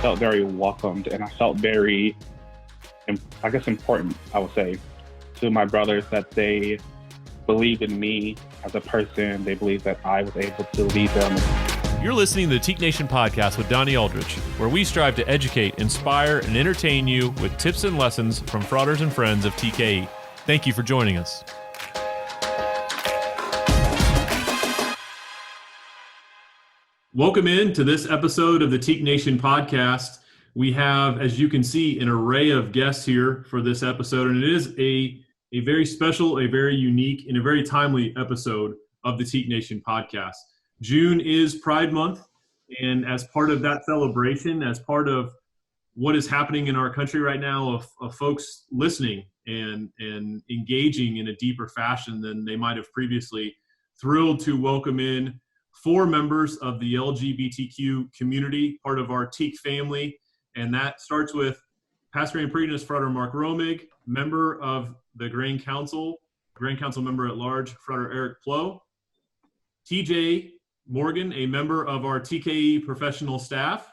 felt very welcomed, and I felt very, I guess, important, I would say, to my brothers, that they believed in me as a person. They believed that I was able to lead them. You're listening to the TKE Nation Podcast with Donnie Aldrich, where we strive to educate, inspire, and entertain you with tips and lessons from Fraters and friends of TKE. Thank you for joining us. Welcome in to this episode of the TKE Nation Podcast. We have, as you can see, an array of guests here for this episode, and it is a very special, a very unique, and a very timely episode of the TKE Nation Podcast. June is Pride Month, and as part of that celebration, as part of what is happening in our country right now, of folks listening and engaging in a deeper fashion than they might have previously, thrilled to welcome in 4 members of the LGBTQ community, part of our TKE family, and that starts with Pastor and Pretense Frater Mark Romig, member of the Grand Council member at large, Frater Erich Ploog, TJ Morgan, a member of our TKE professional staff,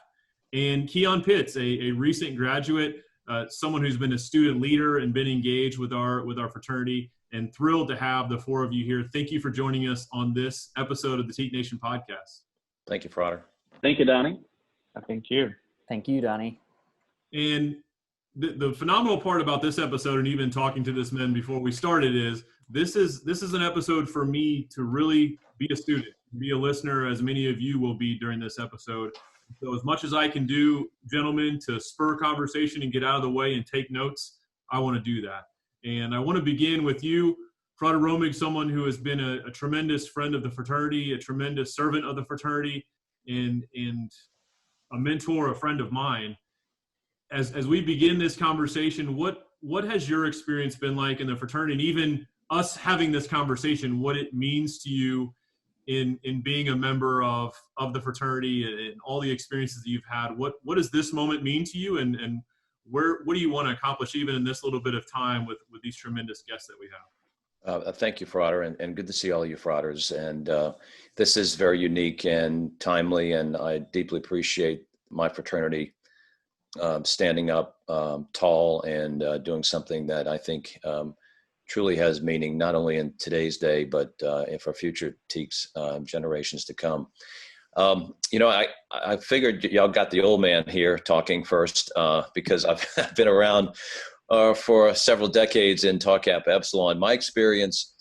and Keyeon Pitts, a recent graduate, someone who's been a student leader and been engaged with our fraternity, and thrilled to have the 4 of you here. Thank you for joining us on this episode of the TKE Nation Podcast. Thank you, Frater. Thank you, Donnie. Thank you. Thank you, Donnie. And the phenomenal part about this episode, and even talking to this man before we started, is this is an episode for me to really be a student, be a listener, as many of you will be during this episode. So as much as I can do, gentlemen, to spur conversation and get out of the way and take notes, I want to do that. And I want to begin with you, Frater Romig, someone who has been a tremendous friend of the fraternity, a tremendous servant of the fraternity, and a mentor, a friend of mine. As we begin this conversation, what has your experience been like in the fraternity, and even us having this conversation, what it means to you in being a member of the fraternity and all the experiences that you've had? What does this moment mean to you, and what do you want to accomplish even in this little bit of time with these tremendous guests that we have? Thank you, Frater, and good to see all you Fraters. And this is very unique and timely, and I deeply appreciate my fraternity standing up tall and doing something that I think truly has meaning, not only in today's day, but for future TKEs, generations to come. I figured y'all got the old man here talking first because I've been around for several decades in Tau Kappa Epsilon. My experience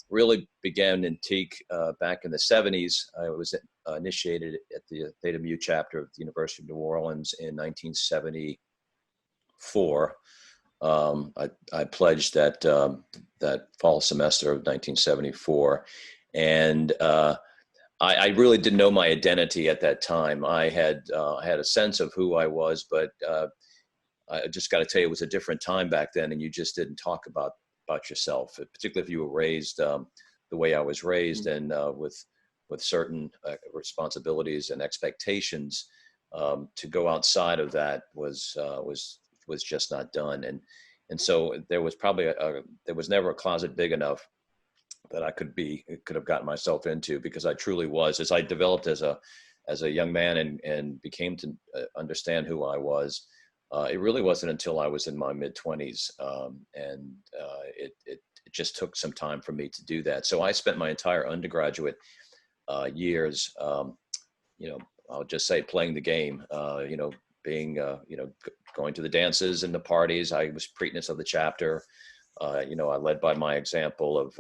really began in TKE back in the 70s. I was initiated at the Theta Mu chapter of the University of New Orleans in 1974. I pledged that fall semester of 1974, and I really didn't know my identity at that time. I had a sense of who I was, but I just got to tell you, it was a different time back then, and you just didn't talk about yourself, particularly if you were raised the way I was raised, and with certain responsibilities and expectations. To go outside of that was just not done, and so there was probably there was never a closet big enough that I could have gotten myself into, because I truly was, as I developed as a young man and became to understand who I was. It really wasn't until I was in my mid-20s, and it just took some time for me to do that. So I spent my entire undergraduate years, I'll just say, playing the game, being, going to the dances and the parties. I was pretense of the chapter. I led by my example of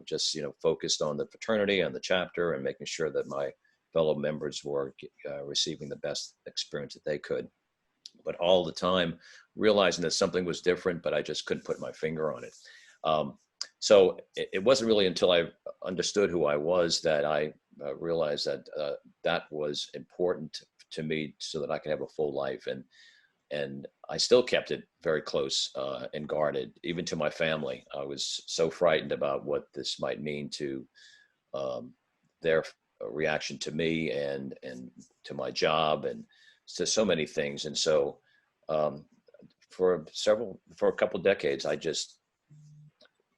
just, focused on the fraternity and the chapter, and making sure that my fellow members were receiving the best experience that they could. But all the time realizing that something was different, but I just couldn't put my finger on it. So it wasn't really until I understood who I was that I realized that that was important to me, so that I could have a full life. And I still kept it very close and guarded, even to my family. I was so frightened about what this might mean to their reaction to me and to my job and to so many things. And so for a couple of decades, I just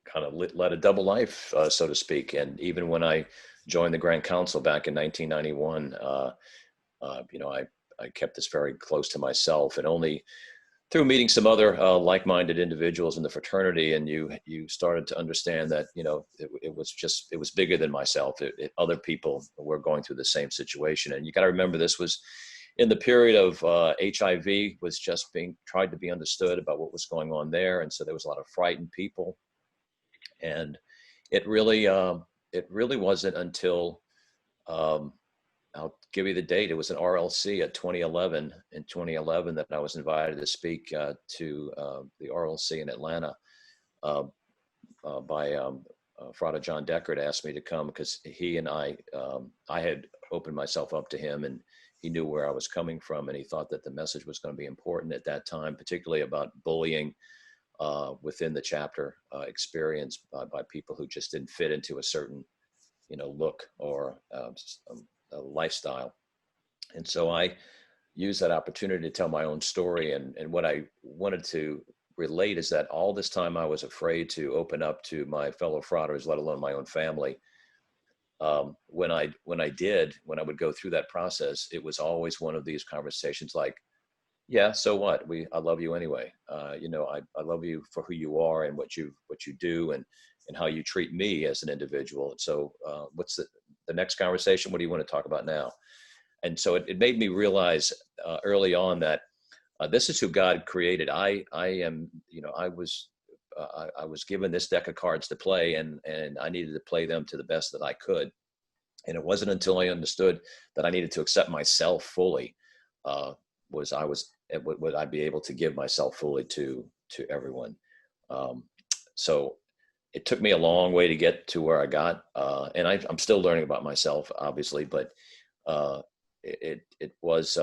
kind of led a double life, so to speak. And even when I joined the Grand Council back in 1991, kept this very close to myself, and only through meeting some other like-minded individuals in the fraternity, and you started to understand that, you know, it was bigger than myself. Other people were going through the same situation. And you got to remember, this was in the period of HIV was just being tried to be understood about what was going on there. And so there was a lot of frightened people. And it really wasn't until, I'll give you the date. It was an RLC in 2011 that I was invited to speak to the RLC in Atlanta by Frater John Deckard. Asked me to come because he and I had opened myself up to him, and he knew where I was coming from, and he thought that the message was going to be important at that time, particularly about bullying within the chapter experience by people who just didn't fit into a certain, you know, look or a lifestyle. And so I used that opportunity to tell my own story. And what I wanted to relate is that all this time I was afraid to open up to my fellow Fraters, let alone my own family. When I would go through that process, it was always one of these conversations like, yeah, so what? I love you anyway. You know, I love you for who you are and what you do and how you treat me as an individual. And so what's the next conversation? What do you want to talk about now? And so it made me realize early on that this is who God created. I am, you know, I was given this deck of cards to play, and I needed to play them to the best that I could. And it wasn't until I understood that I needed to accept myself fully, would I be able to give myself fully to everyone. So it took me a long way to get to where I got, and I'm still learning about myself, obviously, but it was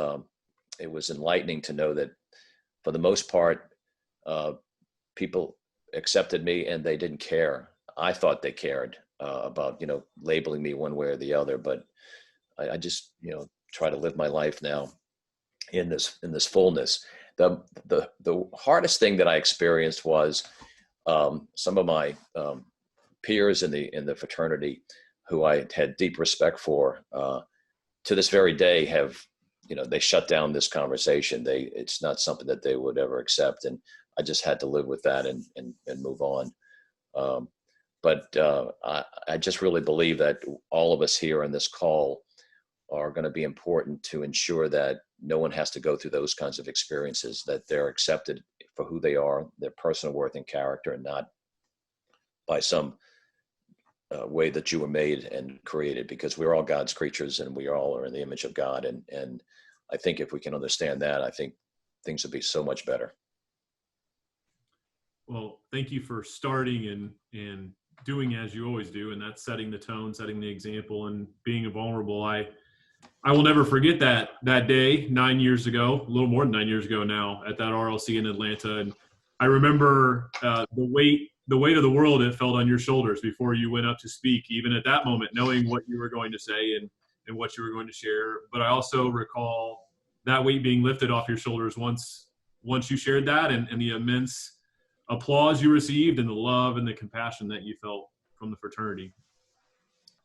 enlightening to know that for the most part, people accepted me and they didn't care. I thought they cared about, you know, labeling me one way or the other, but I just, you know, try to live my life now in this fullness. The hardest thing that I experienced was some of my peers in the fraternity, who I had deep respect for, to this very day have, you know, they shut down this conversation. It's not something that they would ever accept, and I just had to live with that and move on. But I just really believe that all of us here on this call are going to be important to ensure that no one has to go through those kinds of experiences, that they're accepted for who they are, their personal worth and character, and not by some way that you were made and created, because we're all God's creatures and we all are in the image of God. And I think if we can understand that, I think things would be so much better. Well, thank you for starting and doing as you always do, and that's setting the tone, setting the example, and being vulnerable. I will never forget that day 9 years ago, a little more than 9 years ago now, at that RLC in Atlanta. And I remember the weight of the world it felt on your shoulders before you went up to speak, even at that moment, knowing what you were going to say and what you were going to share. But I also recall that weight being lifted off your shoulders once you shared that, and the immense applause you received and the love and the compassion that you felt from the fraternity.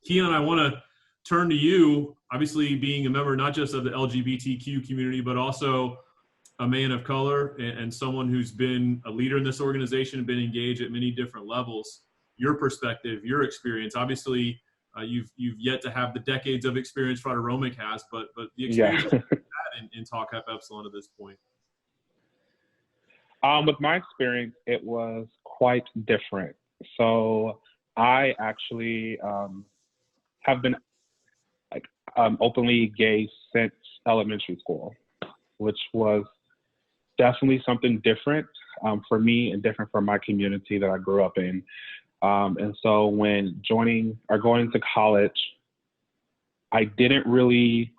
Keyeon, I want to turn to you, obviously being a member not just of the LGBTQ community, but also a man of color and someone who's been a leader in this organization and been engaged at many different levels. Your perspective, your experience, obviously you've yet to have the decades of experience Frater Romig has, but the experience you've had in Tau Kappa Epsilon at this point. With my experience, it was quite different. So I actually have been openly gay since elementary school, which was definitely something different for me and different for my community that I grew up in. And so when joining or going to college, I didn't really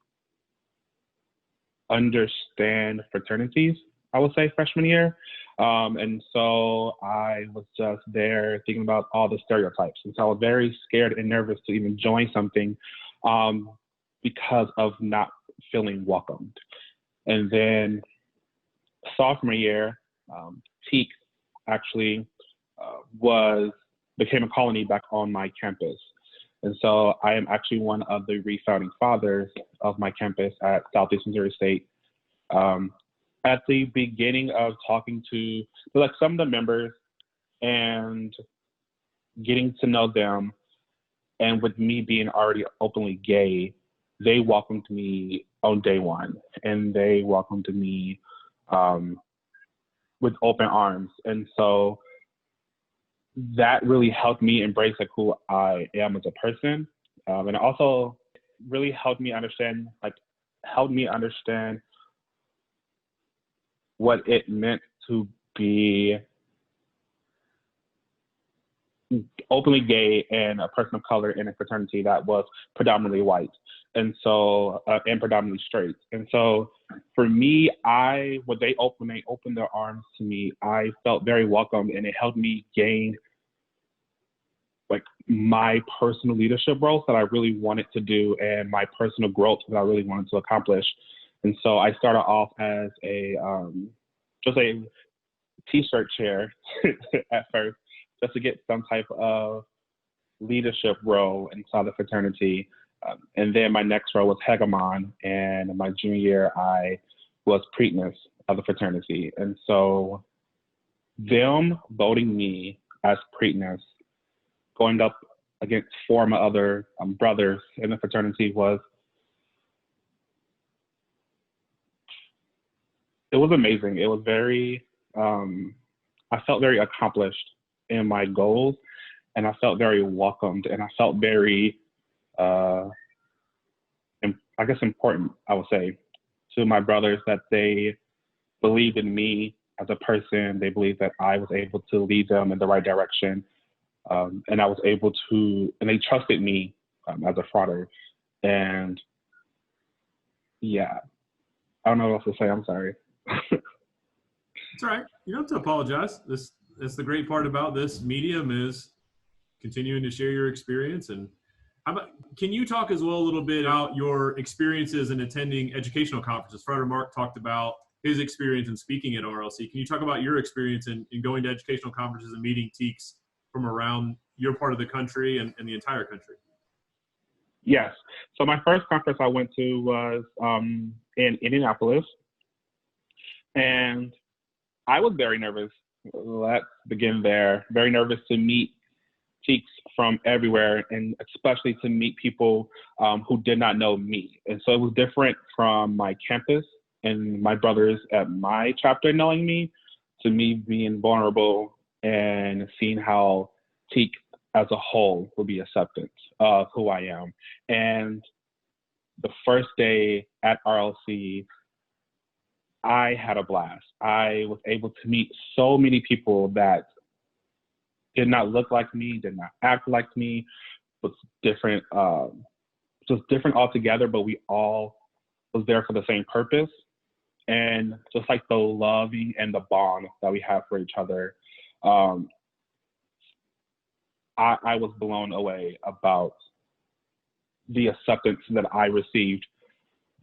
understand fraternities, I would say, freshman year. And so I was just there thinking about all the stereotypes. And so I was very scared and nervous to even join something because of not feeling welcomed. And then sophomore year, TKE actually became a colony back on my campus. And so I am actually one of the refounding fathers of my campus at Southeast Missouri State At the beginning of talking to like some of the members and getting to know them, and with me being already openly gay, they welcomed me on day one, and they welcomed me with open arms. And so that really helped me embrace like who I am as a person. And it also really helped me understand what it meant to be openly gay and a person of color in a fraternity that was predominantly white, and so and predominantly straight. And so for me, when they opened their arms to me, I felt very welcomed, and it helped me gain like my personal leadership roles that I really wanted to do and my personal growth that I really wanted to accomplish. And so I started off as just a t-shirt chair at first, just to get some type of leadership role inside the fraternity. And then my next role was hegemon, and my junior year I was preakness of the fraternity. And so them voting me as preakness, going up against four of my other brothers in the fraternity, it was amazing. It was very, I felt very accomplished in my goals, and I felt very welcomed, and I felt very, I guess important, I would say, to my brothers, that they believed in me as a person. They believed that I was able to lead them in the right direction. And I was able to, and they trusted me as a frater. And yeah, I don't know what else to say. I'm sorry. It's all right. You don't have to apologize. That's the great part about this medium, is continuing to share your experience. And can you talk as well a little bit about your experiences in attending educational conferences? Frater Mark talked about his experience in speaking at RLC. Can you talk about your experience in going to educational conferences and meeting TKEs from around your part of the country and the entire country? Yes. So my first conference I went to was in Indianapolis, and I was very nervous. Let's begin there. Very nervous to meet TKEs from everywhere, and especially to meet people who did not know me. And so it was different from my campus and my brothers at my chapter knowing me, to me being vulnerable and seeing how TKE as a whole will be acceptance of who I am. And the first day at RLC, I had a blast. I was able to meet so many people that did not look like me, did not act like me, was different, just different altogether, but we all was there for the same purpose. And just like the loving and the bond that we have for each other, I was blown away about the acceptance that I received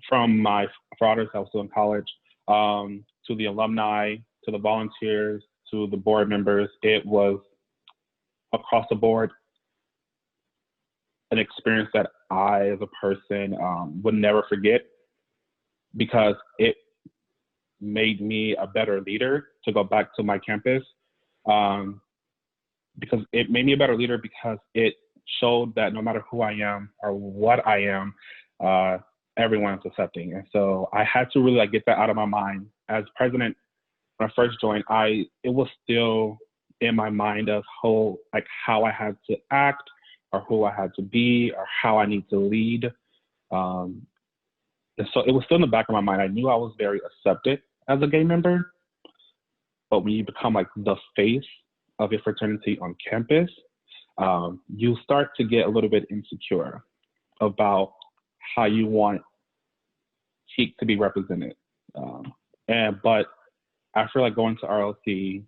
from my Fraters. I was still in college, to the alumni, to the volunteers, to the board members. It was across the board an experience that I, as a person, would never forget, because it made me a better leader, to go back to my campus. Because it made me a better leader, because it showed that no matter who I am or what I am, everyone is accepting. And so I had to really get that out of my mind. As president, when I first joined, it was still in my mind of how I had to act, or who I had to be, or how I need to lead. And so it was still in the back of my mind. I knew I was very accepted as a gay member, but when you become the face of your fraternity on campus, you start to get a little bit insecure about how you want TKE to be represented. But after going to RLC,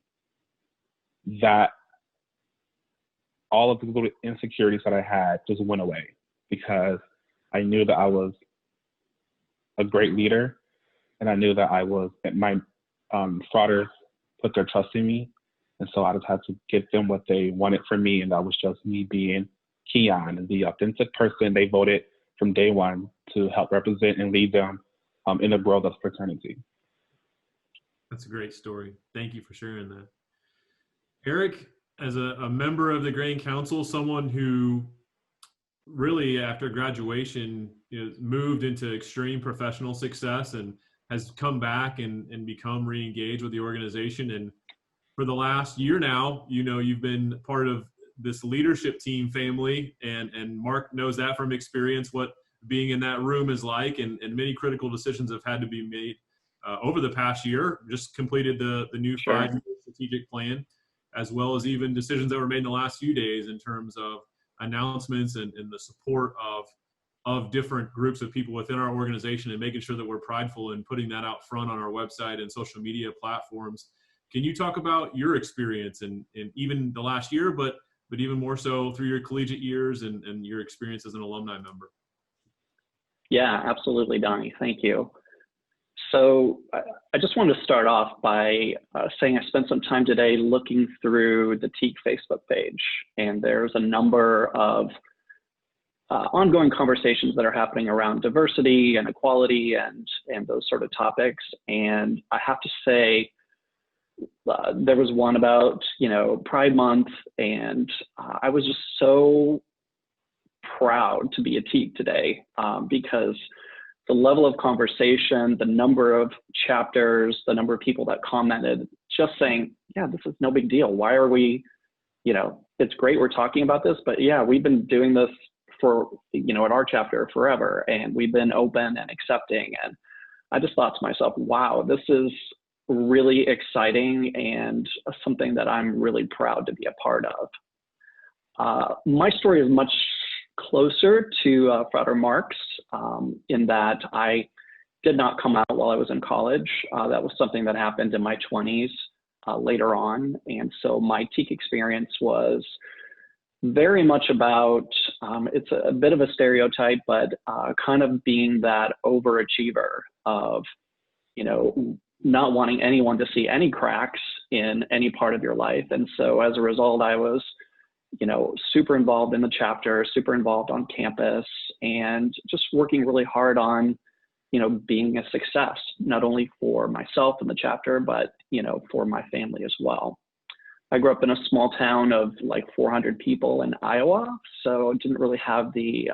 that all of the little insecurities that I had just went away, because I knew that I was a great leader, and I knew that my fratres put their trust in me. And so I just had to give them what they wanted from me, and that was just me being Keyeon, the authentic person they voted from day one to help represent and lead them in the world of fraternity. That's a great story. Thank you for sharing that. Erich, as a member of the Grain Council, someone who really after graduation moved into extreme professional success and has come back and become re-engaged with the organization. And for the last year now, you've been part of this leadership team family, and Mark knows that from experience, what being in that room is like, and many critical decisions have had to be made over the past year. Just completed the new 5-year strategic plan, as well as even decisions that were made in the last few days in terms of announcements and the support of different groups of people within our organization, and making sure that we're prideful in putting that out front on our website and social media platforms. Can you talk about your experience in even the last year, but even more so through your collegiate years and your experience as an alumni member? Yeah, absolutely, Donnie. Thank you. So I just wanted to start off by saying I spent some time today looking through the TKE Facebook page, and there's a number of ongoing conversations that are happening around diversity and equality and those sort of topics. And I have to say, there was one about, Pride Month, and I was just so proud to be a TKE today because the level of conversation, the number of chapters, the number of people that commented, just saying, yeah, this is no big deal. Why are we, it's great we're talking about this, but yeah, we've been doing this for, at our chapter forever, and we've been open and accepting. And I just thought to myself, wow, this is really exciting and something that I'm really proud to be a part of. My story is much closer to Frater Mark's in that I did not come out while I was in college. That was something that happened in my 20s later on. And so my TKE experience was very much about, it's a bit of a stereotype, but kind of being that overachiever of, not wanting anyone to see any cracks in any part of your life. And so as a result, I was super involved in the chapter, super involved on campus, and just working really hard on, being a success, not only for myself and the chapter, but, for my family as well. I grew up in a small town of like 400 people in Iowa, so I didn't really have the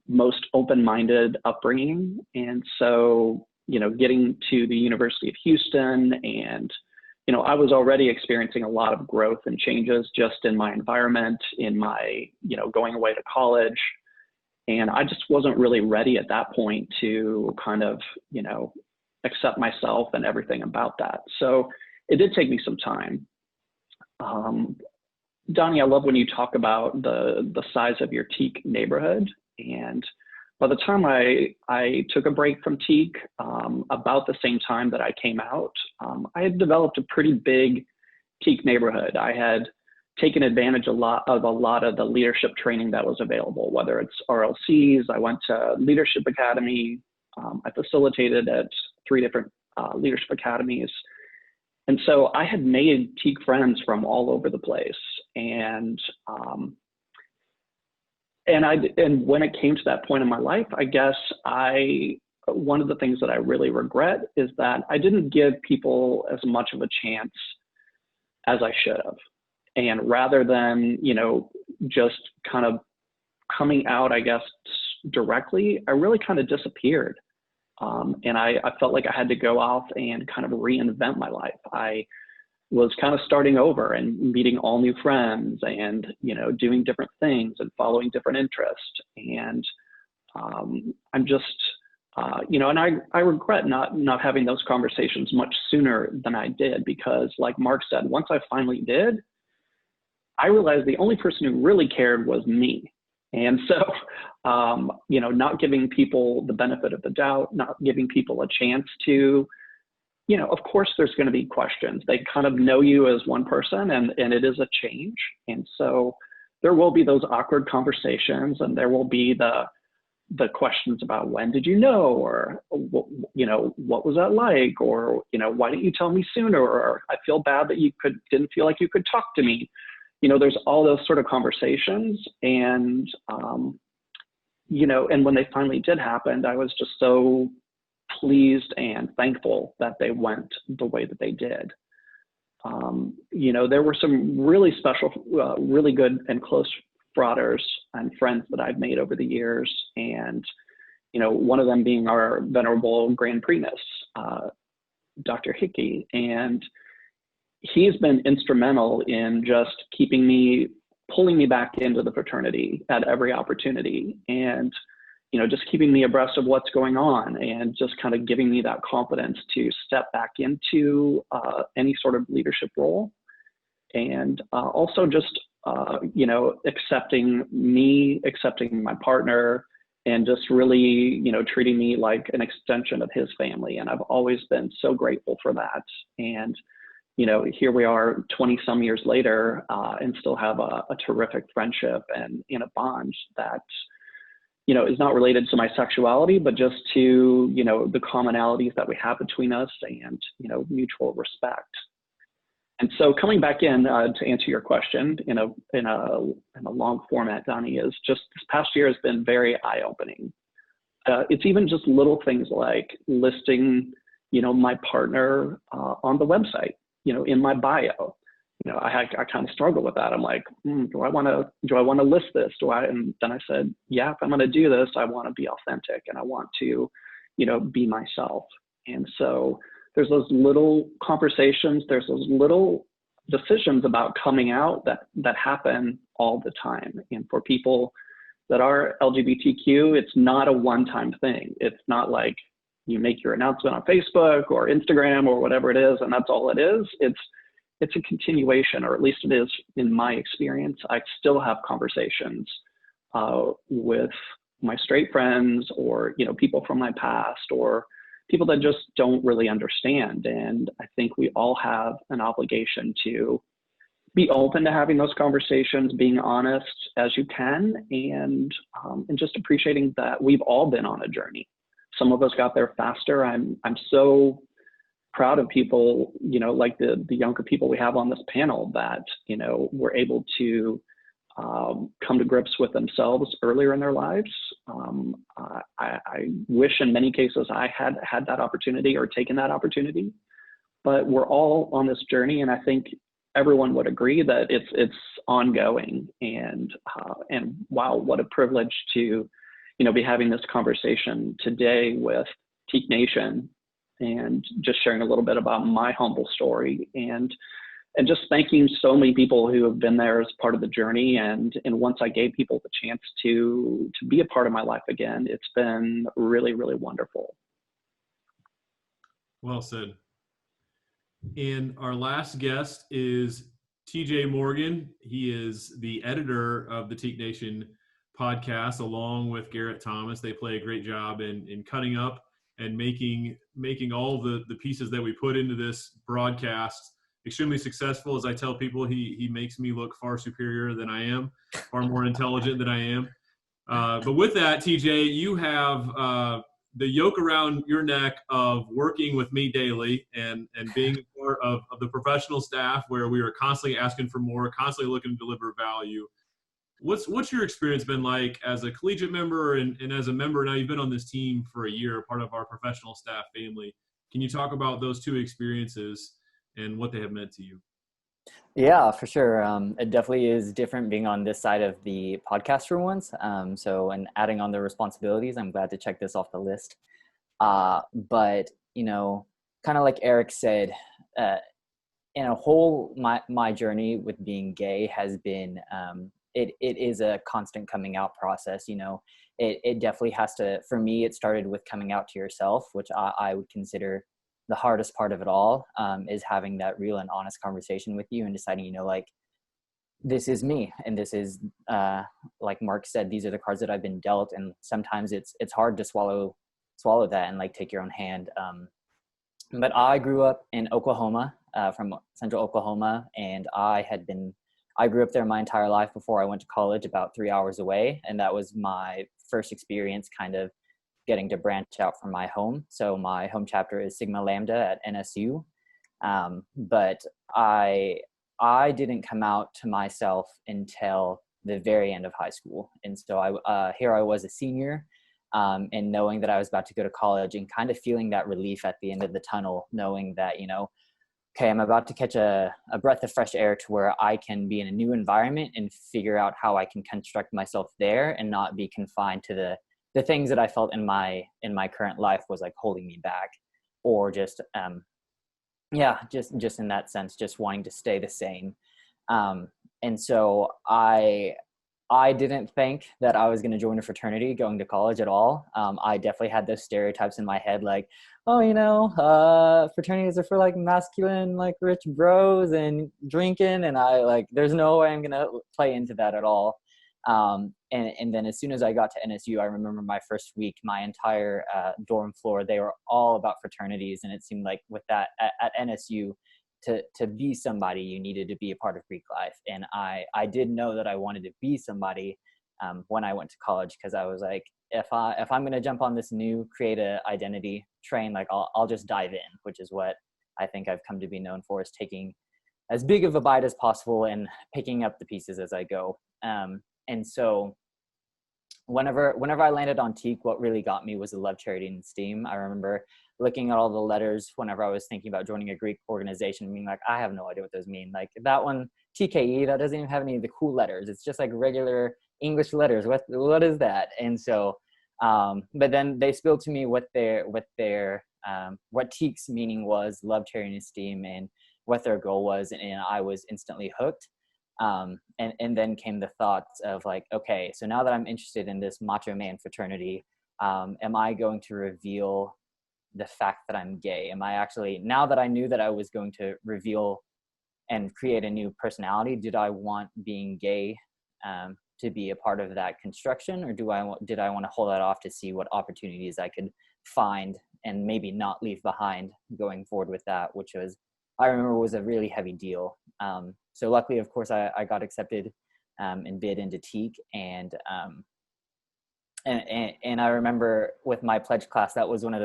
most open-minded upbringing. And so, getting to the University of Houston and I was already experiencing a lot of growth and changes just in my environment, in my, going away to college. And I just wasn't really ready at that point to kind of, accept myself and everything about that. So it did take me some time. Donnie, I love when you talk about the size of your TKE neighborhood. And by the time I took a break from TKE, about the same time that I came out, I had developed a pretty big TKE neighborhood. I had taken advantage of a lot of the leadership training that was available, whether it's RLCs. I went to Leadership Academy. I facilitated at 3 different leadership academies. And so I had made TKE friends from all over the place. And when it came to that point in my life, I guess one of the things that I really regret is that I didn't give people as much of a chance as I should have. And rather than, just kind of coming out, I guess, directly, I really kind of disappeared. And I felt like I had to go off and kind of reinvent my life. I was kind of starting over and meeting all new friends and, doing different things and following different interests. And I'm just, and I regret not having those conversations much sooner than I did, because like Mark said, once I finally did, I realized the only person who really cared was me. And so, not giving people the benefit of the doubt, not giving people a chance to, of course, there's going to be questions. They kind of know you as one person, and it is a change. And so there will be those awkward conversations, and there will be the questions about when did you know, or, what was that like? Or, why didn't you tell me sooner? Or I feel bad that you didn't feel like you could talk to me. There's all those sort of conversations. And, and when they finally did happen, I was just so pleased and thankful that they went the way that they did. There were some really special, really good and close Fraters and friends that I've made over the years. And, one of them being our venerable Grand Primus, Dr. Hickey. And he's been instrumental in just pulling me back into the fraternity at every opportunity, and just keeping me abreast of what's going on, and just kind of giving me that confidence to step back into any sort of leadership role. And also just accepting my partner, and just really treating me like an extension of his family. And I've always been so grateful for that. And here we are 20 some years later, and still have a terrific friendship and in a bond that, is not related to my sexuality, but just to, the commonalities that we have between us, and, mutual respect. And so coming back in to answer your question in a long format, Donnie, is just this past year has been very eye-opening. It's even just little things like listing, my partner on the website, in my bio. I kind of struggle with that. I'm like, do I want to list this? And then I said, yeah, if I'm going to do this, I want to be authentic, and I want to, be myself. And so there's those little conversations, there's those little decisions about coming out that happen all the time. And for people that are LGBTQ, it's not a one-time thing. It's not like you make your announcement on Facebook or Instagram or whatever it is, and that's all it is. It's a continuation, or at least it is in my experience. I still have conversations with my straight friends, or people from my past, or people that just don't really understand. And I think we all have an obligation to be open to having those conversations, being honest as you can, and just appreciating that we've all been on a journey. Some of us got there faster. I'm so proud of people, like the younger people we have on this panel that, were able to come to grips with themselves earlier in their lives. I wish in many cases I had that opportunity or taken that opportunity, but we're all on this journey. And I think everyone would agree that it's ongoing. And wow, what a privilege to, be having this conversation today with TKE Nation, and just sharing a little bit about my humble story, and just thanking so many people who have been there as part of the journey. And once I gave people the chance to be a part of my life again, it's been really, really wonderful. Well said. And our last guest is TJ Morgan. He is the editor of the TKE Nation podcast, along with Garrett Thomas. They play a great job in cutting up and making all the pieces that we put into this broadcast extremely successful. As I tell people, he makes me look far superior than I am, far more intelligent than I am. But with that, TJ, you have the yoke around your neck of working with me daily and being part of the professional staff, where we are constantly asking for more, constantly looking to deliver value. What's your experience been like as a collegiate member and as a member? Now you've been on this team for a year, part of our professional staff family. Can you talk about those two experiences and what they have meant to you? Yeah, for sure. It definitely is different being on this side of the podcast for once. And adding on the responsibilities, I'm glad to check this off the list. But, kind of like Erich said, in a whole, my journey with being gay has been, it is a constant coming out process. It definitely has to, for me, it started with coming out to yourself, which I would consider the hardest part of it all, is having that real and honest conversation with you and deciding, this is me. And this is, like Mark said, these are the cards that I've been dealt. And sometimes it's hard to swallow that and take your own hand. But I grew up in Oklahoma, from central Oklahoma. And I grew up there my entire life before I went to college, about 3 hours away. And that was my first experience kind of getting to branch out from my home. So my home chapter is Sigma Lambda at NSU. But I didn't come out to myself until the very end of high school. And so here I was a senior, and knowing that I was about to go to college and kind of feeling that relief at the end of the tunnel, knowing that, okay, I'm about to catch a breath of fresh air to where I can be in a new environment and figure out how I can construct myself there and not be confined to the things that I felt in my current life was like holding me back, or just just in that sense, just wanting to stay the same. And so I didn't think that I was going to join a fraternity going to college at all. I definitely had those stereotypes in my head, like, oh, fraternities are for like masculine, like rich bros and drinking. And there's no way I'm going to play into that at all. And then as soon as I got to NSU, I remember my first week, my entire dorm floor, they were all about fraternities. And it seemed like with that at NSU, to be somebody, you needed to be a part of Greek life. And I did know that I wanted to be somebody when I went to college, because I was like, if I'm going to jump on this new create a identity train, like I'll just dive in, which is what I think I've come to be known for, is taking as big of a bite as possible and picking up the pieces as I go. And so whenever I landed on TKE, what really got me was the love, charity, and esteem. I remember looking at all the letters whenever I was thinking about joining a Greek organization, being like, I have no idea what those mean. Like that one, TKE, that doesn't even have any of the cool letters. It's just like regular English letters. What is that? And so, but then they spilled to me what TKE's meaning was, love, charity, and esteem, and what their goal was. And I was instantly hooked. And then came the thoughts of like, okay, so now that I'm interested in this macho man fraternity, am I going to reveal the fact that I'm gay? Am I actually, now that I knew that I was going to reveal and create a new personality, did I want being gay to be a part of that construction, or did I want to hold that off to see what opportunities I could find and maybe not leave behind going forward with that, which was, I remember, was a really heavy deal. So luckily, of course, I got accepted and bid into TKE, and I remember with my pledge class, that was one of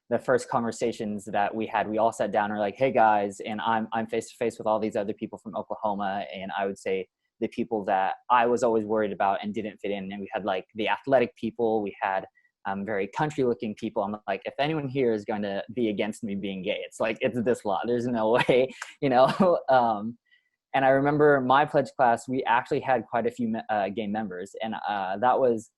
the first conversations that we had. We all sat down and were like, hey guys, and I'm face to face with all these other people from Oklahoma, and I would say the people that I was always worried about and didn't fit in. And we had like the athletic people, we had very country looking people. I'm like, if anyone here is going to be against me being gay, it's like, it's this lot. There's no way, And I remember my pledge class, we actually had quite a few gay members, and that was,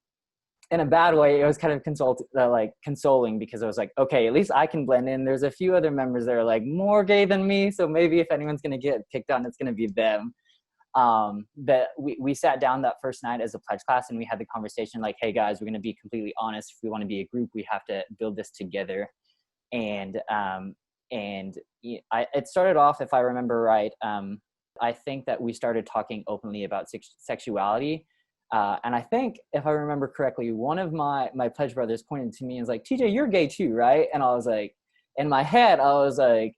in a bad way, it was kind of consoling, because I was like, okay, at least I can blend in. There's a few other members that are like more gay than me, so maybe if anyone's going to get picked on, it's going to be them. But we sat down that first night as a pledge class, and we had the conversation like, hey guys, we're going to be completely honest. If we want to be a group, we have to build this together. And it started off, if I remember right, I think that we started talking openly about sexuality. And I think, if I remember correctly, one of my pledge brothers pointed to me and was like, TJ, you're gay too, right? And I was like, in my head, I was like,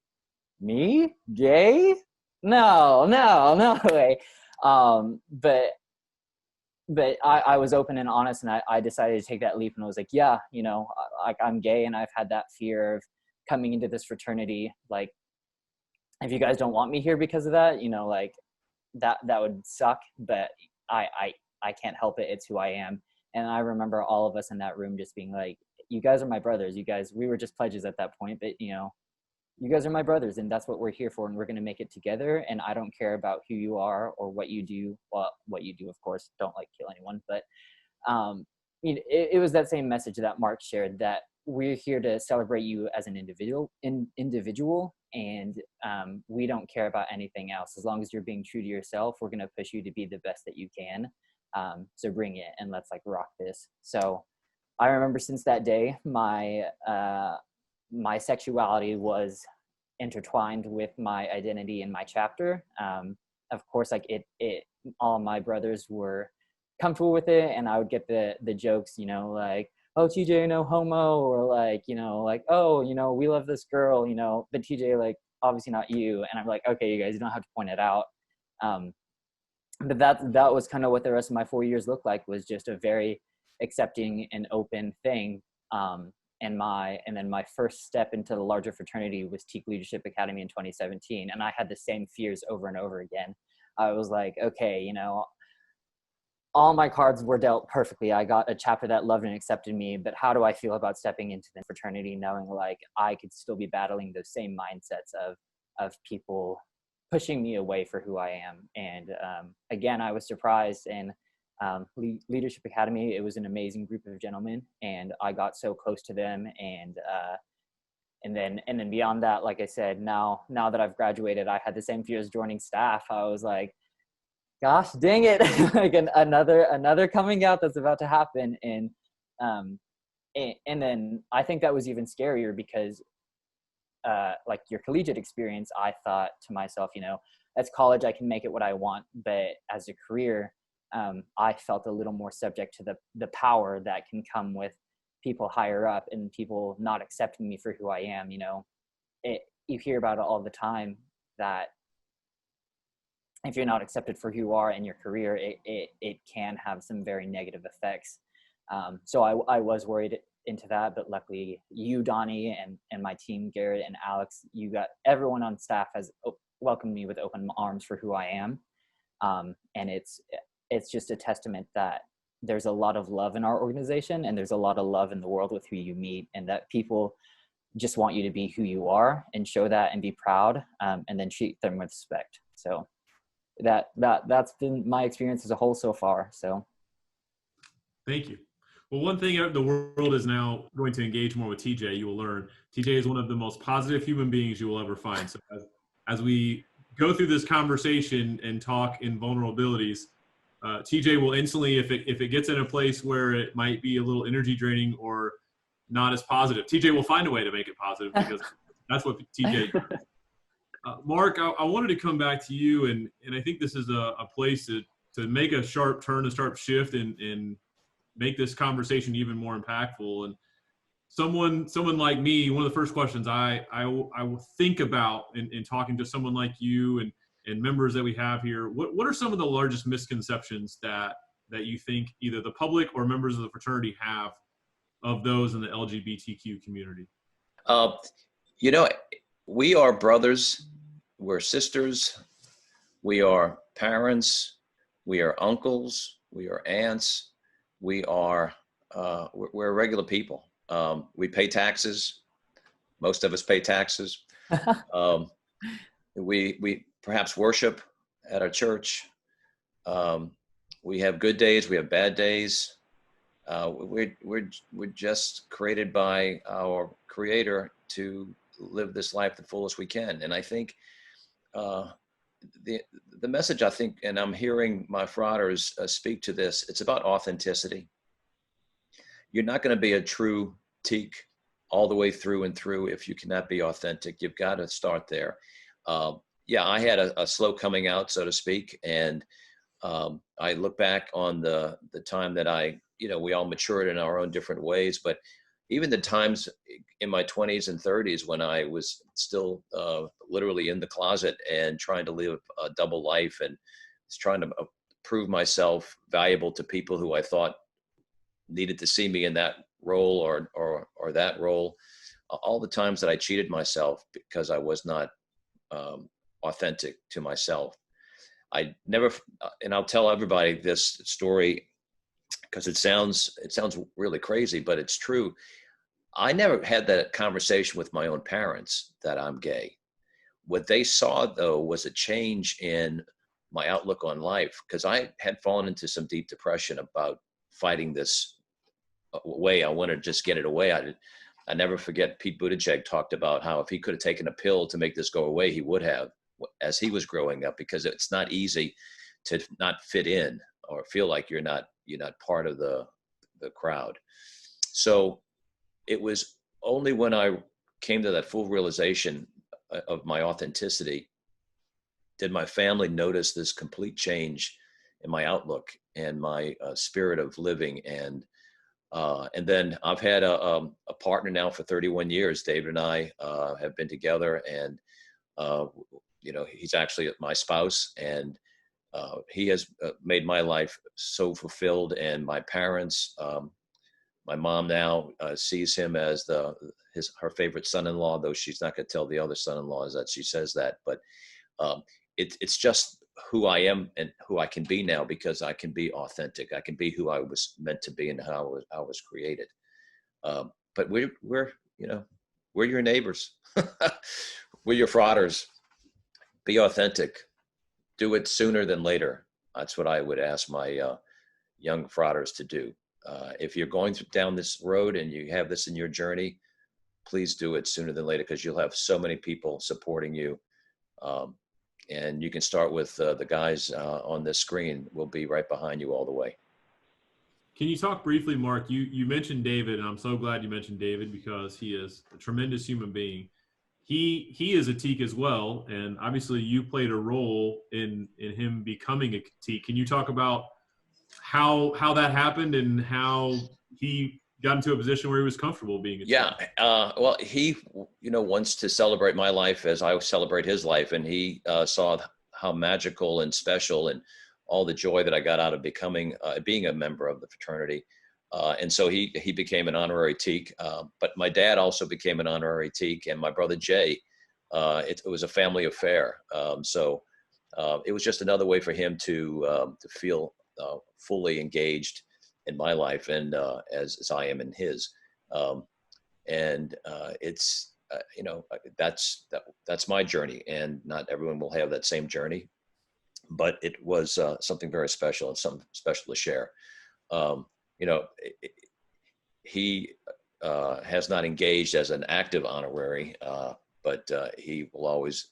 me? Gay? No way. But I was open and honest, and I decided to take that leap, and I was like, yeah, like I'm gay, and I've had that fear of coming into this fraternity. Like, if you guys don't want me here because of that, like that would suck, but I can't help it. It's who I am. And I remember all of us in that room just being like, you guys are my brothers. We were just pledges at that point, but you guys are my brothers, and that's what we're here for, and we're going to make it together. And I don't care about who you are or what you do. Well, what you do, of course, don't like kill anyone, but it was that same message that Mark shared, that we're here to celebrate you as an individual, and we don't care about anything else. As long as you're being true to yourself, we're going to push you to be the best that you can. So bring it, and let's like rock this. So I remember since that day, my sexuality was intertwined with my identity in my chapter. Of course, like it all my brothers were comfortable with it, and I would get the jokes, like, oh, TJ, no homo, or like, oh, we love this girl, but TJ, like, obviously not you. And I'm like, okay, you guys, you don't have to point it out. But that was kind of what the rest of my 4 years looked like, was just a very accepting and open thing. And then my first step into the larger fraternity was TKE Leadership Academy in 2017. And I had the same fears over and over again. I was like, okay, all my cards were dealt perfectly. I got a chapter that loved and accepted me, but how do I feel about stepping into the fraternity knowing like I could still be battling those same mindsets of people pushing me away for who I am? And again, I was surprised. And Leadership Academy, it was an amazing group of gentlemen, and I got so close to them. And then beyond that, like I said, now that I've graduated, I had the same fears joining staff. I was like, gosh, dang it. Like another coming out that's about to happen. And then I think that was even scarier because like your collegiate experience, I thought to myself, that's college, I can make it what I want. But as a career, I felt a little more subject to the power that can come with people higher up and people not accepting me for who I am. You hear about it all the time that if you're not accepted for who you are in your career, it can have some very negative effects. So I was worried into that, but luckily you, Donnie, and my team, Garrett and Alex, everyone on staff has welcomed me with open arms for who I am. And it's just a testament that there's a lot of love in our organization, and there's a lot of love in the world with who you meet, and that people just want you to be who you are and show that and be proud, and then treat them with respect. So that's been my experience as a whole so far. So thank you. Well, one thing the world is now going to engage more with TJ, you will learn TJ is one of the most positive human beings you will ever find. So as we go through this conversation and talk in vulnerabilities, TJ will instantly, if it gets in a place where it might be a little energy draining or not as positive, TJ will find a way to make it positive, because that's what TJ does. Mark, I wanted to come back to you, and I think this is a place to make a sharp turn, a sharp shift, and make this conversation even more impactful. And someone like me, one of the first questions I will think about in talking to someone like you and members that we have here, what are some of the largest misconceptions that you think either the public or members of the fraternity have of those in the LGBTQ community? We are brothers, we're sisters, we are parents, we are uncles, we are aunts, we're regular people. We pay taxes. Most of us pay taxes. We perhaps worship at our church. We have good days, we have bad days. We're just created by our Creator to live this life the fullest we can. And I think the message, I think, and I'm hearing my Fraters speak to this, it's about authenticity. You're not going to be a true teak all the way through and through if you cannot be authentic. You've got to start there. I had a slow coming out, so to speak. And I look back on the time that we all matured in our own different ways, but even the times in my 20s and 30s when I was still literally in the closet and trying to live a double life and trying to prove myself valuable to people who I thought needed to see me in that role or that role, all the times that I cheated myself because I was not authentic to myself. I never, and I'll tell everybody this story because it sounds really crazy, but it's true. I never had that conversation with my own parents that I'm gay. What they saw, though, was a change in my outlook on life, because I had fallen into some deep depression about fighting this way. I wanted to just get it away. I never forget Pete Buttigieg talked about how if he could have taken a pill to make this go away, he would have, as he was growing up, because it's not easy to not fit in or feel like you're not part of the crowd. So it was only when I came to that full realization of my authenticity did my family notice this complete change in my outlook and my spirit of living. And then I've had a partner now for 31 years. David and I have been together, and he's actually my spouse, and he has made my life so fulfilled. And my parents, my mom now sees him as her favorite son-in-law, though she's not going to tell the other son-in-laws that she says that. But it's just who I am and who I can be now, because I can be authentic. I can be who I was meant to be and how I was created. But we're your neighbors. We're your Fraters. Be authentic. Do it sooner than later. That's what I would ask my young Fraters to do. If you're going down this road and you have this in your journey, please do it sooner than later, because you'll have so many people supporting you. And you can start with the guys on this screen. We'll be right behind you all the way. Can you talk briefly, Mark? You mentioned David, and I'm so glad you mentioned David, because he is a tremendous human being. He is a TKE as well, and obviously you played a role in him becoming a TKE. Can you talk about how that happened and how he got into a position where he was comfortable being a TKE? Yeah, well, he wants to celebrate my life as I celebrate his life, and he saw how magical and special and all the joy that I got out of being a member of the fraternity. And so he became an honorary TKE, but my dad also became an honorary TKE, and my brother Jay. It was a family affair. So it was just another way for him to feel fully engaged in my life, and as I am in his. It's that's my journey, and not everyone will have that same journey, but it was something very special and something special to share. He has not engaged as an active honorary, but he will always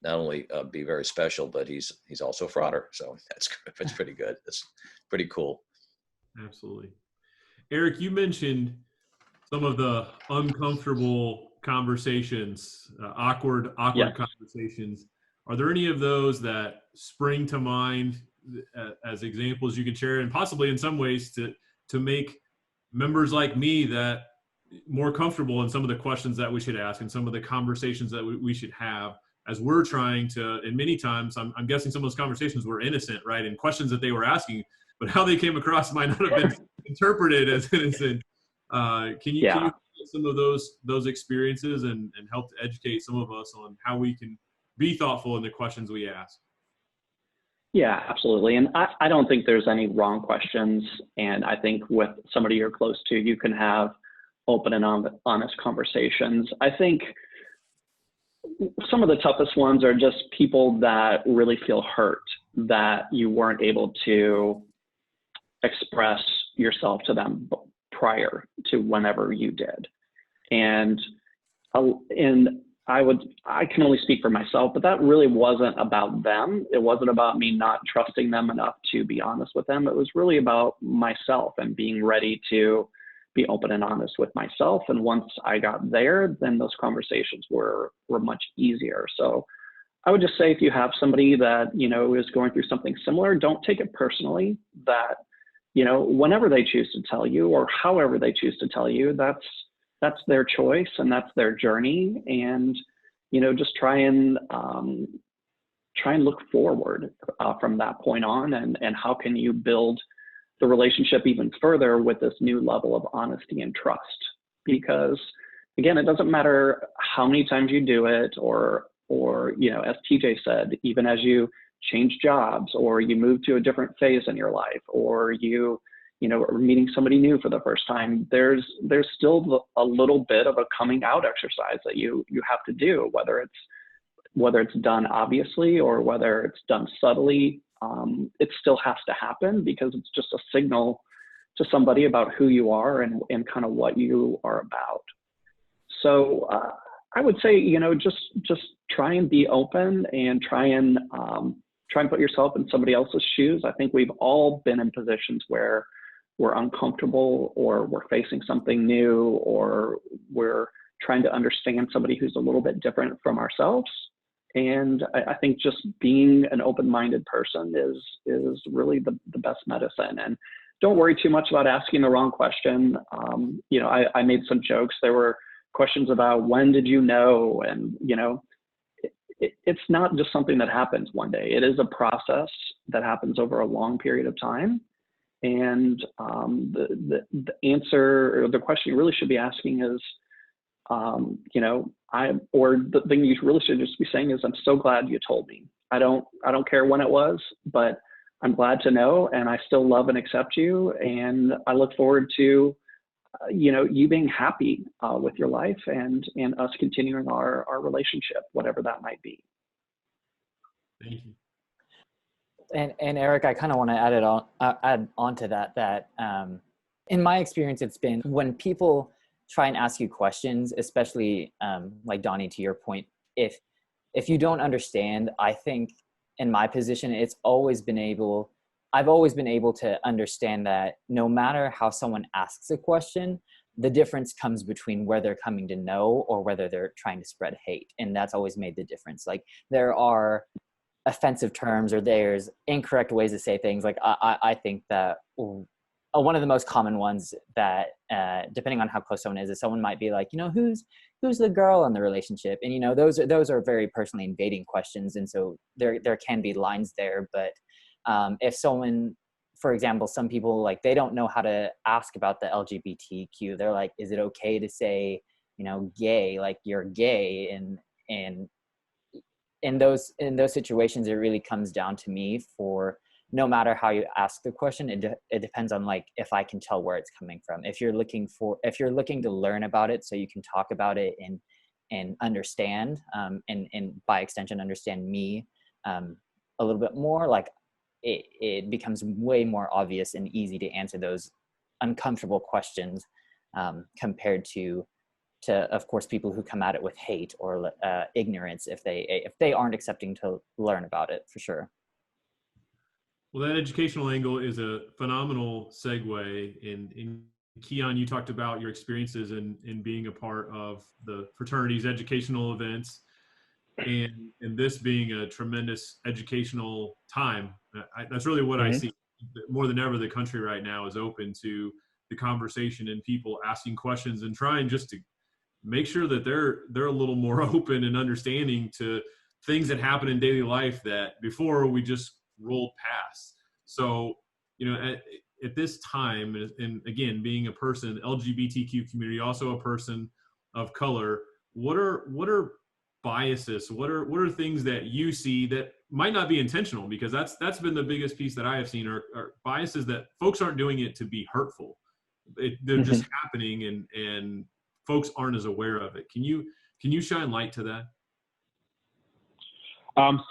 not only be very special, but he's also a Frater. So that's pretty good. That's pretty cool. Absolutely. Erich, you mentioned some of the uncomfortable conversations, awkward Yes. conversations. Are there any of those that spring to mind as examples you can share, and possibly in some ways to make members like me that more comfortable in some of the questions that we should ask and some of the conversations that we should have as we're trying to, and many times I'm guessing some of those conversations were innocent, right? And questions that they were asking, but how they came across might not have been interpreted as innocent. Can you share some of those experiences and help to educate some of us on how we can be thoughtful in the questions we ask? Yeah, absolutely. And I don't think there's any wrong questions. And I think with somebody you're close to, you can have open and honest conversations. I think some of the toughest ones are just people that really feel hurt that you weren't able to express yourself to them prior to whenever you did. And I can only speak for myself, but that really wasn't about them. It wasn't about me not trusting them enough to be honest with them. It was really about myself and being ready to be open and honest with myself. And once I got there, then those conversations were much easier. So I would just say, if you have somebody that, is going through something similar, don't take it personally. That, whenever they choose to tell you or however they choose to tell you, that's their choice and that's their journey. And, just try and look forward from that point on, and how can you build the relationship even further with this new level of honesty and trust. Because again, it doesn't matter how many times you do it, or as TJ said, even as you change jobs or you move to a different phase in your life, or you are meeting somebody new for the first time, there's still a little bit of a coming out exercise that you have to do, whether it's done obviously or whether it's done subtly. It still has to happen, because it's just a signal to somebody about who you are and kind of what you are about. So I would say, just try and be open and try and put yourself in somebody else's shoes. I think we've all been in positions where we're uncomfortable, or we're facing something new, or we're trying to understand somebody who's a little bit different from ourselves. And I think just being an open-minded person is really the best medicine. And don't worry too much about asking the wrong question. I made some jokes. There were questions about, when did you know? And, it's not just something that happens one day. It is a process that happens over a long period of time. And the answer, or the question you really should be asking is, the thing you really should just be saying is, I'm so glad you told me. I don't care when it was, but I'm glad to know, and I still love and accept you. And I look forward to, you being happy with your life and us continuing our relationship, whatever that might be. Thank you. And Erich, I kind of want to add on to that in my experience, it's been when people try and ask you questions, especially like Donnie, to your point, if you don't understand, I think in my position, I've always been able to understand that no matter how someone asks a question, the difference comes between where they're coming to know or whether they're trying to spread hate. And that's always made the difference. Like there are offensive terms or there's incorrect ways to say things. Like I think that one of the most common ones that depending on how close someone is someone might be like, who's the girl in the relationship? And those are very personally invading questions, and so there can be lines there. But if someone, for example, some people, like, they don't know how to ask about the LGBTQ, they're like, is it okay to say gay, like you're gay? And in those situations, it really comes down to me for, no matter how you ask the question, it depends on, like, if I can tell where it's coming from. If you're looking to learn about it so you can talk about it and understand, and by extension understand me a little bit more, like it becomes way more obvious and easy to answer those uncomfortable questions compared to of course people who come at it with hate or ignorance if they aren't accepting to learn about it, for sure. Well, that educational angle is a phenomenal segue. In Keyeon, you talked about your experiences in being a part of the fraternity's educational events, and this being a tremendous educational time. That's really what I see. More than ever, the country right now is open to the conversation and people asking questions and trying just to make sure that they're a little more open and understanding to things that happen in daily life that before we just rolled past. So, at this time, and again, being a person, LGBTQ community, also a person of color, what are biases? What are things that you see that might not be intentional? Because that's been the biggest piece that I have seen are biases that folks aren't doing it to be hurtful. They're just happening, and folks aren't as aware of it. Can you shine light to that?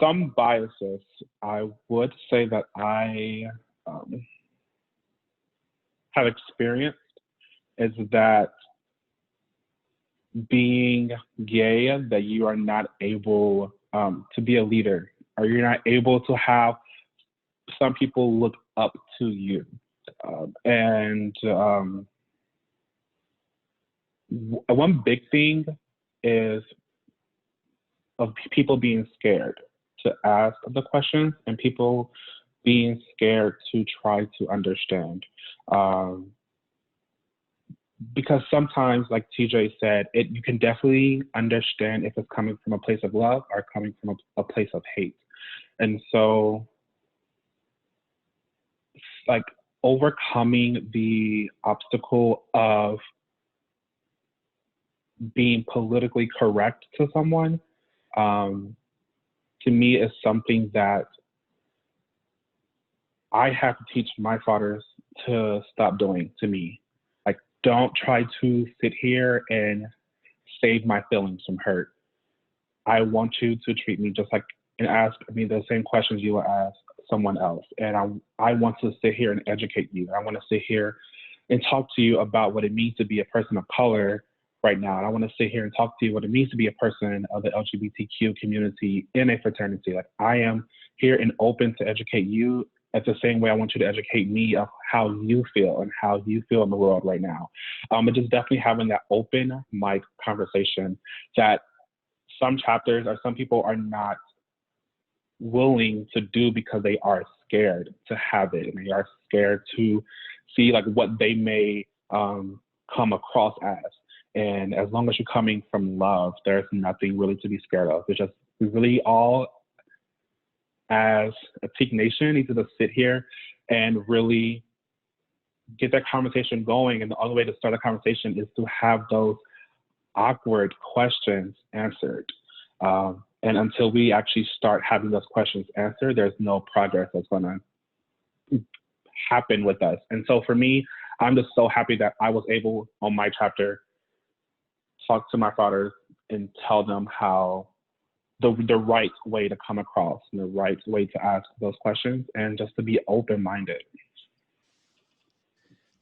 Some biases I would say that I have experienced is that being gay, that you are not able to be a leader, or you're not able to have some people look up to you. One big thing is of people being scared to ask the questions and people being scared to try to understand. Because sometimes, like TJ said, you can definitely understand if it's coming from a place of love or coming from a place of hate. And so, like, overcoming the obstacle of being politically correct to someone, to me, is something that I have to teach my fathers to stop doing to me. Like, don't try to sit here and save my feelings from hurt. I want you to treat me just like, and ask me the same questions you will ask someone else. And I want to sit here and educate you. I want to sit here and talk to you about what it means to be a person of color right now. And I want to sit here and talk to you what it means to be a person of the LGBTQ community in a fraternity. Like, I am here and open to educate you at the same way I want you to educate me of how you feel and how you feel in the world right now. But just definitely having that open mic conversation that some chapters or some people are not willing to do because they are scared to have it, and they are scared to see like what they may come across as. And as long as you're coming from love, there's nothing really to be scared of. It's just, we really all, as a TKE Nation, need to just sit here and really get that conversation going. And the only way to start a conversation is to have those awkward questions answered. And until we actually start having those questions answered, there's no progress that's going to happen with us. And so for me, I'm just so happy that I was able on my chapter talk to my Fraters and tell them how the right way to come across and the right way to ask those questions, and just to be open-minded.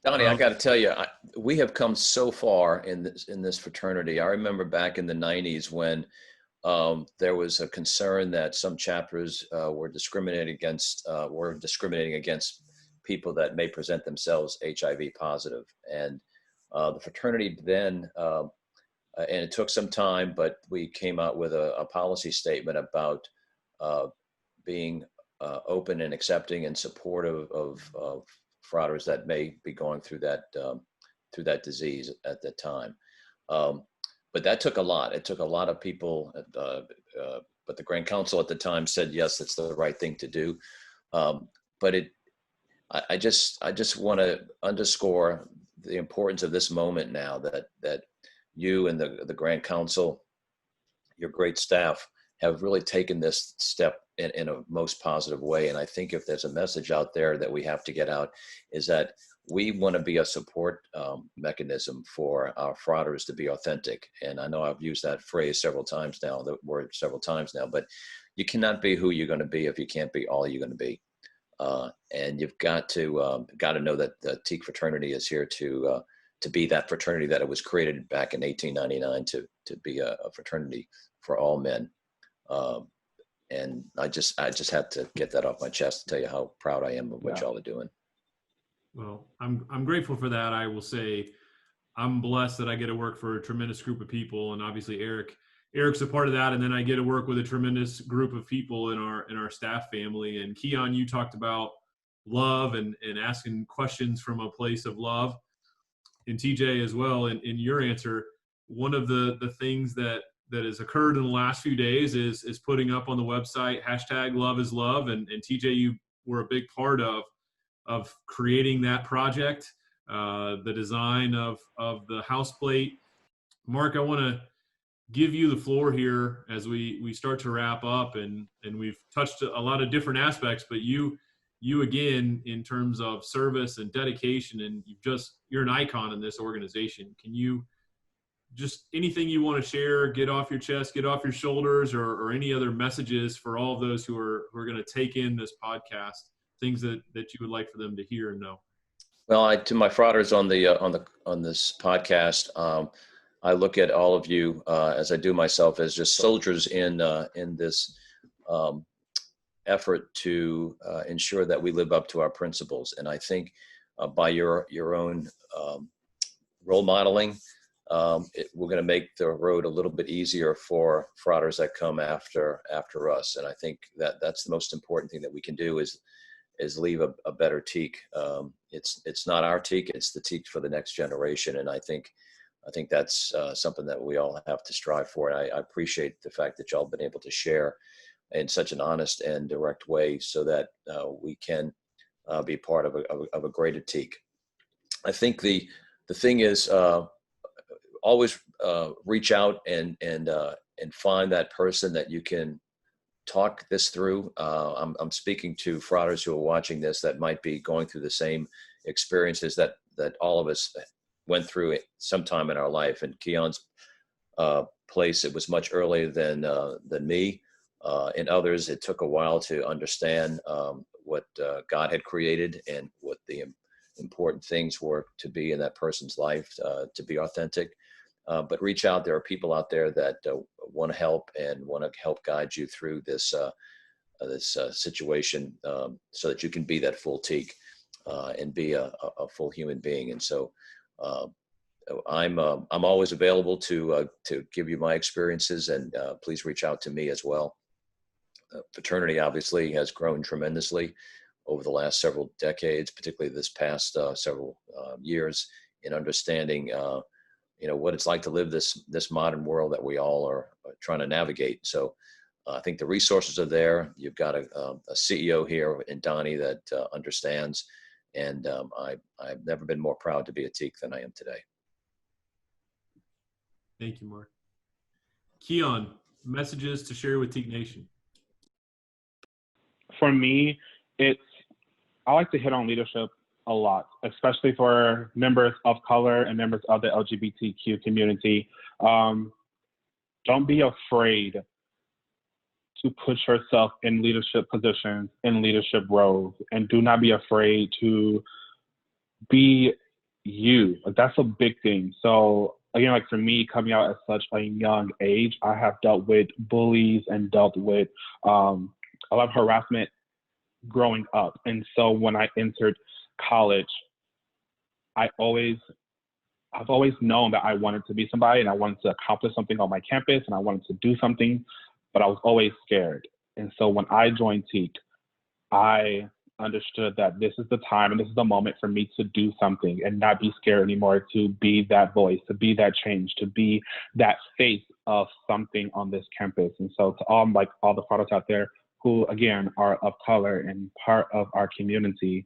Donnie, I got to tell you, we have come so far in this fraternity. I remember back in the 90s when there was a concern that some chapters were discriminating against people that may present themselves HIV positive. And the fraternity then, and it took some time, but we came out with a policy statement about being open and accepting and supportive of Fraters that may be going through that disease at that time. But that took a lot. It took a lot of people, but the Grand Council at the time said, yes, it's the right thing to do. But I just want to underscore the importance of this moment now that you and the Grand Council, your great staff, have really taken this step in a most positive way. And I think if there's a message out there that we have to get out, is that we want to be a support mechanism for our Fraters to be authentic. And I know I've used that phrase several times now, but you cannot be who you're going to be if you can't be all you're going to be. And you've got to know that the TKE fraternity is here to be that fraternity that it was created back in 1899 to be a fraternity for all men. And I just had to get that off my chest to tell you how proud I am of what y'all are doing. Well, I'm grateful for that. I will say I'm blessed that I get to work for a tremendous group of people, and obviously Eric's a part of that. And then I get to work with a tremendous group of people in our staff family. And Keyeon, you talked about love and asking questions from a place of love, and TJ as well. In your answer, one of the things that has occurred in the last few days is putting up on the website #LoveIsLove, and TJ, you were a big part of creating that project, the design of the house plate. Mark, I want to give you the floor here as we start to wrap up, and we've touched a lot of different aspects, but you again, in terms of service and dedication, and you're an icon in this organization. Can you just anything you want to share, get off your chest, get off your shoulders, or any other messages for all of those who are going to take in this podcast, things that you would like for them to hear and know? Well, to my Fraters on this podcast, I look at all of you as I do myself as just soldiers in this effort to ensure that we live up to our principles. And I think by your own role modeling, we're going to make the road a little bit easier for Fraters that come after us. And I think that's the most important thing that we can do is leave a better TKE. It's not our TKE, it's the TKE for the next generation. And I think that's something that we all have to strive for. And I appreciate the fact that y'all have been able to share in such an honest and direct way so that we can be part of a greater TKE. I think the thing is always reach out and find that person that you can talk this through. I'm speaking to Fraters who are watching this that might be going through the same experiences that all of us went through at some time in our life. And Keyeon's place, it was much earlier than me. In others, it took a while to understand what God had created and what the important things were to be in that person's life, to be authentic. But reach out. There are people out there that want to help and want to help guide you through this situation so that you can be that full TKE and be a full human being. And so I'm always available to give you my experiences, and please reach out to me as well. Fraternity obviously has grown tremendously over the last several decades, particularly this past several years, in understanding what it's like to live this modern world that we all are trying to navigate. So I think the resources are there. You've got a CEO here in Donnie that understands, and I've never been more proud to be a TKE than I am today. Thank you, Mark. Keyeon, messages to share with Teak Nation? For me, I like to hit on leadership a lot, especially for members of color and members of the LGBTQ community. Don't be afraid to put yourself in leadership positions, in leadership roles, and do not be afraid to be you. That's a big thing. So again, like for me, coming out at such a young age, I have dealt with bullies and dealt with a lot of harassment growing up. And so when I entered college, I've always known that I wanted to be somebody and I wanted to accomplish something on my campus and I wanted to do something, but I was always scared. And so when I joined TKE, I understood that this is the time and this is the moment for me to do something and not be scared anymore, to be that voice, to be that change, to be that face of something on this campus. And so to all the products out there who, again, are of color and part of our community,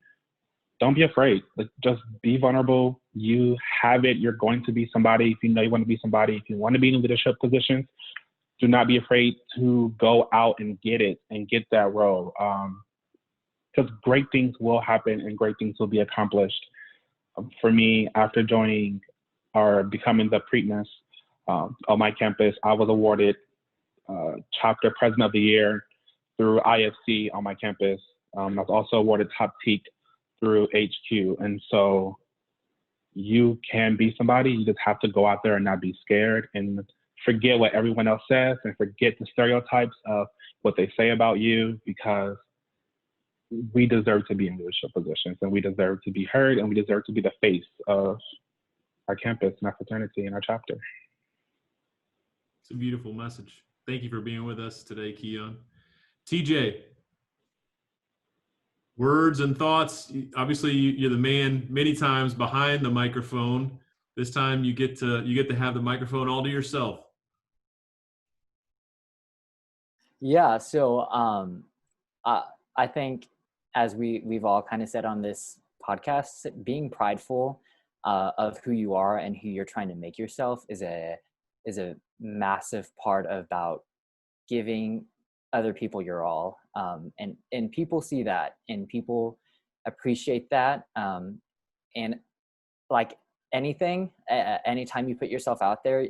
don't be afraid. Just be vulnerable. You have it. You're going to be somebody. If you know you want to be somebody, if you want to be in leadership positions, do not be afraid to go out and get it and get that role. Because great things will happen and great things will be accomplished. For me, after joining or becoming the Preakness on my campus, I was awarded Chapter President of the Year through IFC on my campus. I was also awarded Top TKE through HQ. And so you can be somebody. You just have to go out there and not be scared and forget what everyone else says and forget the stereotypes of what they say about you, because we deserve to be in leadership positions and we deserve to be heard and we deserve to be the face of our campus and our fraternity and our chapter. It's a beautiful message. Thank you for being with us today, Keyeon. TJ, words and thoughts. Obviously, you're the man many times behind the microphone. This time, you get to have the microphone all to yourself. Yeah. So I think, as we've all kind of said on this podcast, being prideful of who you are and who you're trying to make yourself is a massive part about giving other people your all. And people see that and people appreciate that. And like anything, anytime you put yourself out there,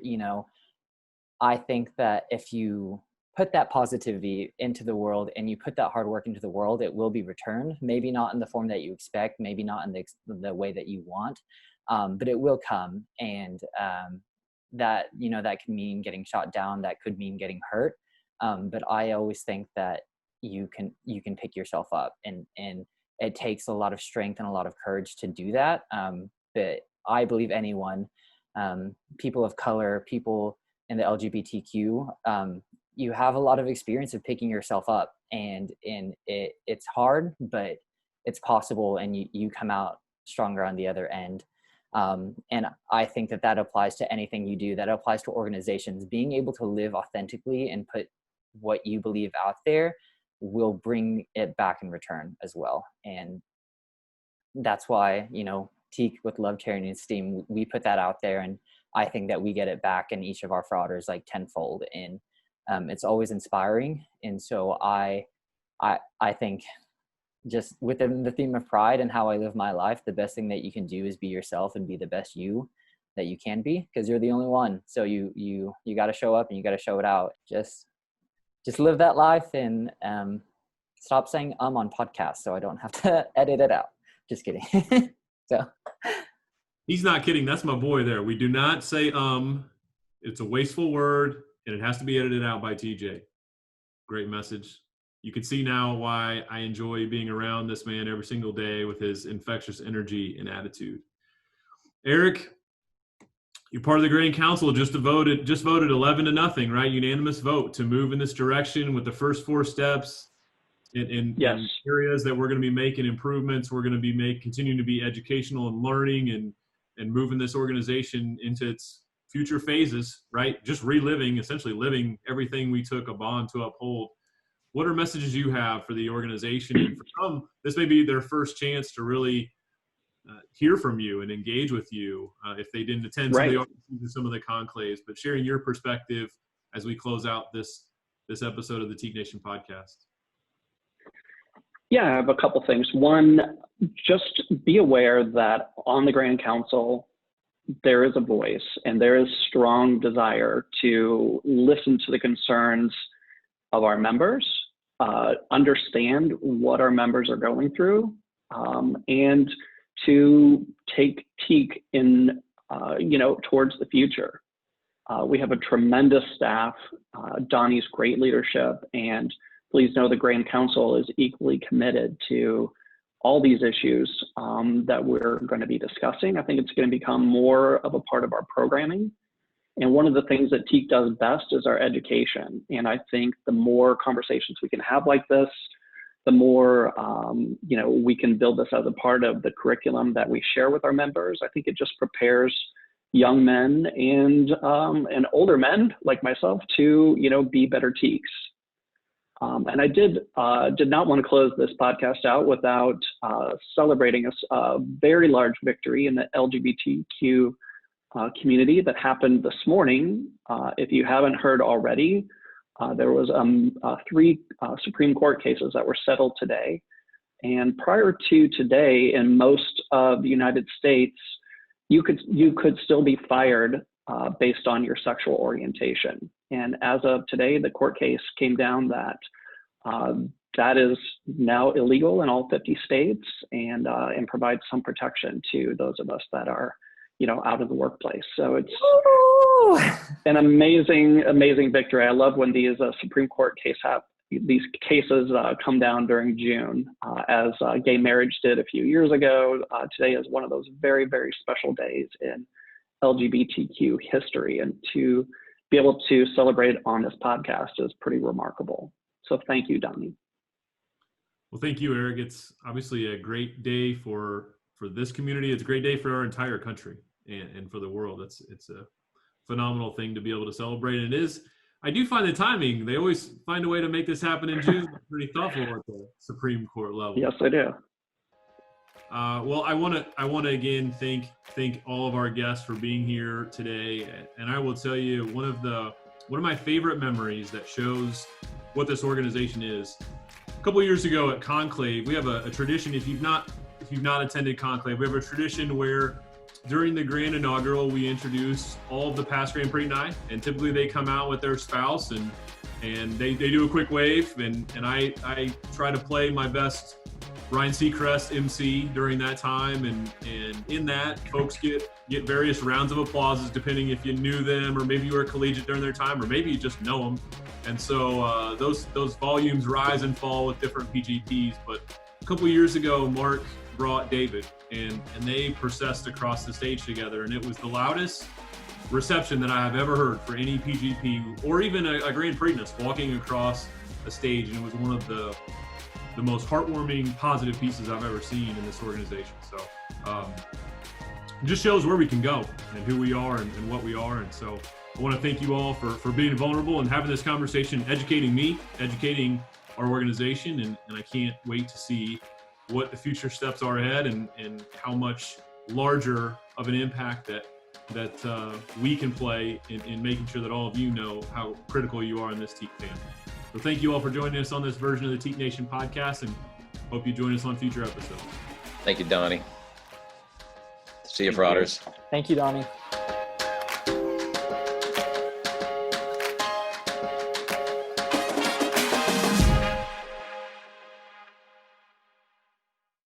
I think that if you put that positivity into the world and you put that hard work into the world, it will be returned. Maybe not in the form that you expect, maybe not in the way that you want, but it will come. And that can mean getting shot down, that could mean getting hurt. But I always think that you can pick yourself up, and it takes a lot of strength and a lot of courage to do that. But I believe anyone, people of color, people in the LGBTQ, you have a lot of experience of picking yourself up, and it's hard, but it's possible, and you come out stronger on the other end. And I think that applies to anything you do. That applies to organizations. Being able to live authentically and put what you believe out there will bring it back in return as well. And that's why, TKE with Love, Charity, and Esteem, we put that out there, and I think that we get it back in each of our Fraters like tenfold. And it's always inspiring. And so I think, just within the theme of pride and how I live my life, the best thing that you can do is be yourself and be the best you that you can be, because you're the only one. So you got to show up and you got to show it out. Just live that life, and stop saying on podcasts so I don't have to edit it out. Just kidding. So He's not kidding. That's my boy there. We do not say It's a wasteful word, and it has to be edited out by TJ. Great message. You can see now why I enjoy being around this man every single day with his infectious energy and attitude. Erich, you're part of the Grand Council. Just voted 11-0, right? Unanimous vote to move in this direction with the first 4 steps in areas that we're going to be making improvements. We're going to be continuing to be educational and learning and moving this organization into its future phases, right? Just essentially living everything we took a bond to uphold. What are messages you have for the organization? And for some, this may be their first chance to really hear from you and engage with you if they didn't attend some of the conclaves, but sharing your perspective as we close out this episode of the TKE Nation Podcast? Yeah, I have a couple things. One, just be aware that on the Grand Council, there is a voice and there is strong desire to listen to the concerns of our members, understand what our members are going through, and to take TKE in, towards the future. We have a tremendous staff, Donnie's great leadership, and please know the Grand Council is equally committed to all these issues that we're going to be discussing. I think it's going to become more of a part of our programming. And one of the things that TKE does best is our education. And I think the more conversations we can have like this, the more we can build this as a part of the curriculum that we share with our members. I think it just prepares young men and older men like myself to be better TKEs. And I did not want to close this podcast out without celebrating a very large victory in the LGBTQ community that happened this morning. If you haven't heard already, there was 3 Supreme Court cases that were settled today. And prior to today, in most of the United States, you could still be fired based on your sexual orientation. And as of today, the court case came down that that is now illegal in all 50 states and provides some protection to those of us that are, out of the workplace. So it's an amazing victory. I love when these Supreme Court these cases come down during June, as gay marriage did a few years ago. Today is one of those very, very special days in LGBTQ history, and to be able to celebrate on this podcast is pretty remarkable. So thank you, Donnie. Well, thank you, Erich. It's obviously a great day for this community. It's a great day for our entire country and for the world. It's a phenomenal thing to be able to celebrate. And it is, I do find the timing, they always find a way to make this happen in June. Pretty thoughtful at the Supreme Court level. Yes, I do. Well, I want to again thank all of our guests for being here today. And I will tell you, one of my favorite memories that shows what this organization is. A couple of years ago at Conclave, we have a tradition. If you've not attended Conclave, we have a tradition where during the grand inaugural, we introduce all of the past Grand Prix Nine, and typically they come out with their spouse and they do a quick wave, and I try to play my best Ryan Seacrest MC during that time, and in that, folks get various rounds of applauses depending if you knew them or maybe you were a collegiate during their time or maybe you just know them. And so those volumes rise and fall with different PGPs. But a couple of years ago, Mark brought David, and they processed across the stage together, and it was the loudest reception that I have ever heard for any PGP or even a Grand Prix walking across a stage, and it was one of the most heartwarming, positive pieces I've ever seen in this organization. So it just shows where we can go and who we are and what we are. And so I want to thank you all for being vulnerable and having this conversation, educating me, educating our organization, and I can't wait to see what the future steps are ahead and how much larger of an impact that we can play in making sure that all of you know how critical you are in this TKE family. So thank you all for joining us on this version of the TKE Nation podcast, and hope you join us on future episodes. Thank you, Donnie. See you, Fraters. Thank you, Donnie.